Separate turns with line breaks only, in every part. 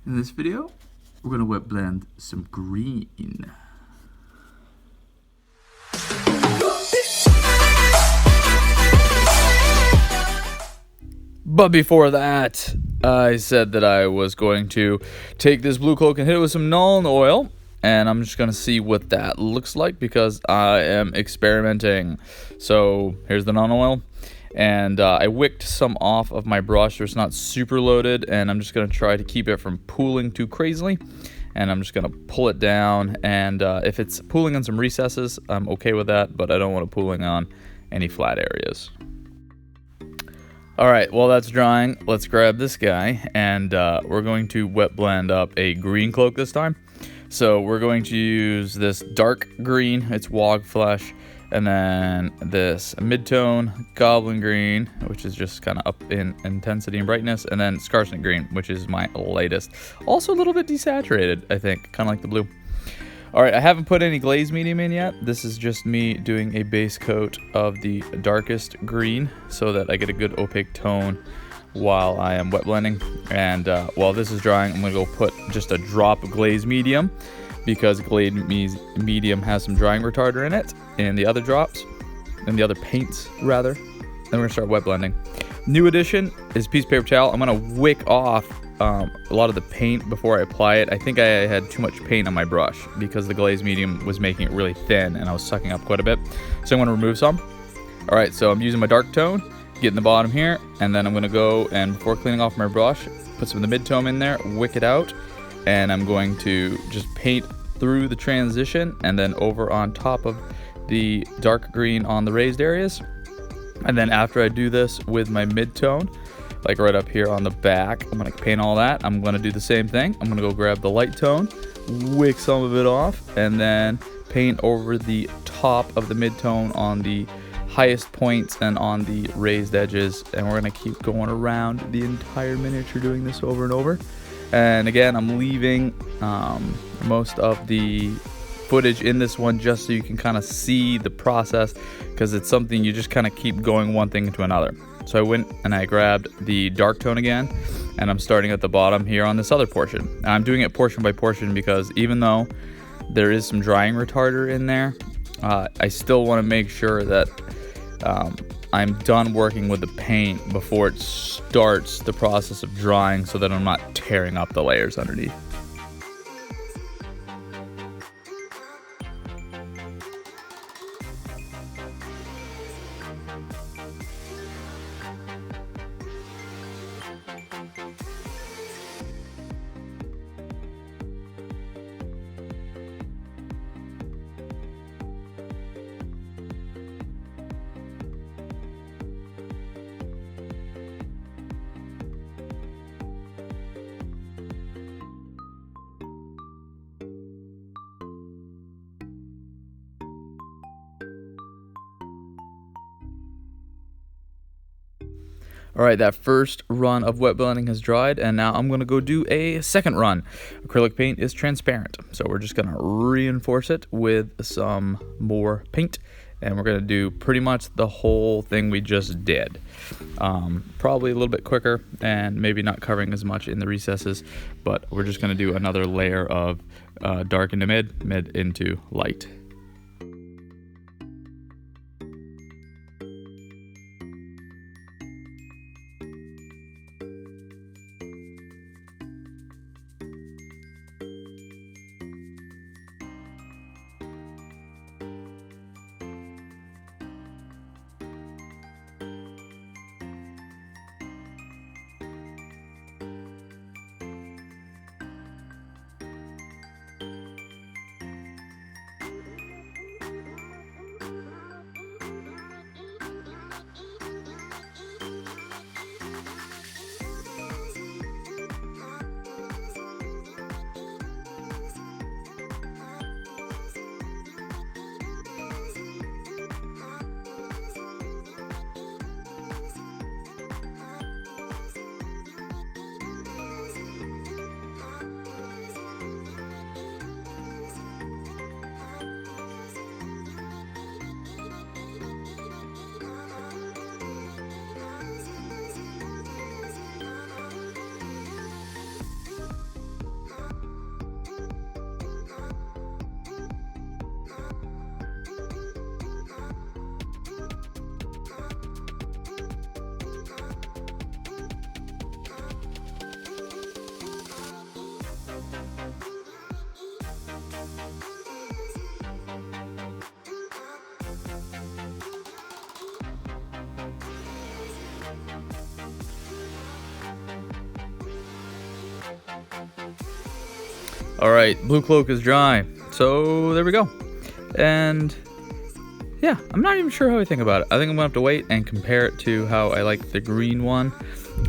In this video, we're going to wet blend some green. But before that, I said that I was going to take this blue cloak and hit it with some Nuln oil. And I'm just going to see what that looks like because I am experimenting. So here's the Nuln oil. And I wicked some off of my brush so it's not super loaded. And I'm just going to try to keep it from pooling too crazily. And I'm just going to pull it down. And if it's pooling on some recesses, I'm okay with that. But I don't want it pooling on any flat areas. Alright, while that's drying, let's grab this guy, and we're going to wet blend up a green cloak this time. So we're going to use this dark green, it's wog flesh, and then this mid-tone Goblin Green, which is just kind of up in intensity and brightness, and then Scarlet Green, which is my lightest. Also a little bit desaturated, I think, kind of like the blue. Alright, I haven't put any glaze medium in yet. This is just me doing a base coat of the darkest green so that I get a good opaque tone while I am wet blending. And while this is drying, I'm going to go put just a drop of glaze medium because glaze medium has some drying retarder in it and the other drops, and the other paints rather. Then we're going to start wet blending. New addition is piece of paper towel. I'm going to wick off a lot of the paint before I apply it. I think I had too much paint on my brush because the glaze medium was making it really thin and I was sucking up quite a bit. So I'm going to remove some. Alright, so I'm using my dark tone, getting the bottom here, and then I'm going to go and before cleaning off my brush, put some of the mid-tone in there, wick it out, and I'm going to just paint through the transition and then over on top of the dark green on the raised areas. And then after I do this with my mid-tone, like right up here on the back, I'm going to paint all that. I'm going to do the same thing. I'm going to go grab the light tone, wick some of it off, and then paint over the top of the mid-tone on the highest points and on the raised edges. And we're going to keep going around the entire miniature doing this over and over. And again, I'm leaving most of the footage in this one just so you can kind of see the process because it's something you just kind of keep going one thing into another. So I went and I grabbed the dark tone again, and I'm starting at the bottom here on this other portion. And I'm doing it portion by portion because even though there is some drying retarder in there, I still want to make sure that I'm done working with the paint before it starts the process of drying so that I'm not tearing up the layers underneath. Alright, that first run of wet blending has dried, and now I'm going to go do a second run. Acrylic paint is transparent, so we're just going to reinforce it with some more paint, and we're going to do pretty much the whole thing we just did. Probably a little bit quicker, and maybe not covering as much in the recesses, but we're just going to do another layer of dark into mid, mid into light. Alright, blue cloak is dry. So there we go. And yeah, I'm not even sure how I think about it. I think I'm gonna have to wait and compare it to how I like the green one.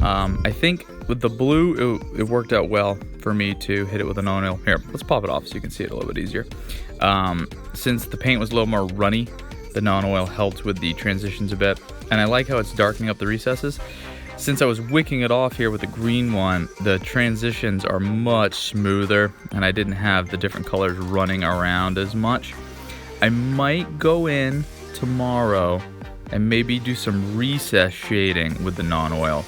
I think with the blue, it worked out well for me to hit it with a non-oil. Here, let's pop it off so you can see it a little bit easier. Since the paint was a little more runny, the non-oil helped with the transitions a bit. And I like how it's darkening up the recesses. Since I was wicking it off here with the green one, the transitions are much smoother, and I didn't have the different colors running around as much. I might go in tomorrow and maybe do some recess shading with the non-oil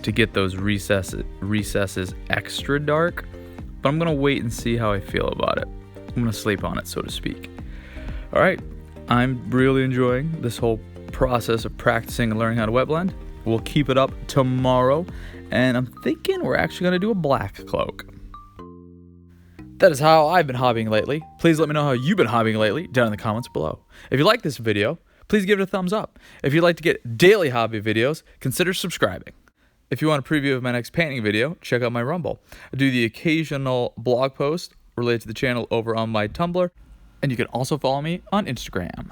to get those recesses extra dark, but I'm gonna wait and see how I feel about it. I'm gonna sleep on it, so to speak. All right, I'm really enjoying this whole process of practicing and learning how to wet blend. We'll keep it up tomorrow, and I'm thinking we're actually gonna do a black cloak. That is how I've been hobbying lately. Please let me know how you've been hobbying lately down in the comments below. If you like this video, please give it a thumbs up. If you'd like to get daily hobby videos, consider subscribing. If you want a preview of my next painting video, check out my Rumbl. I do the occasional blog post related to the channel over on my Tumblr, and you can also follow me on Instagram.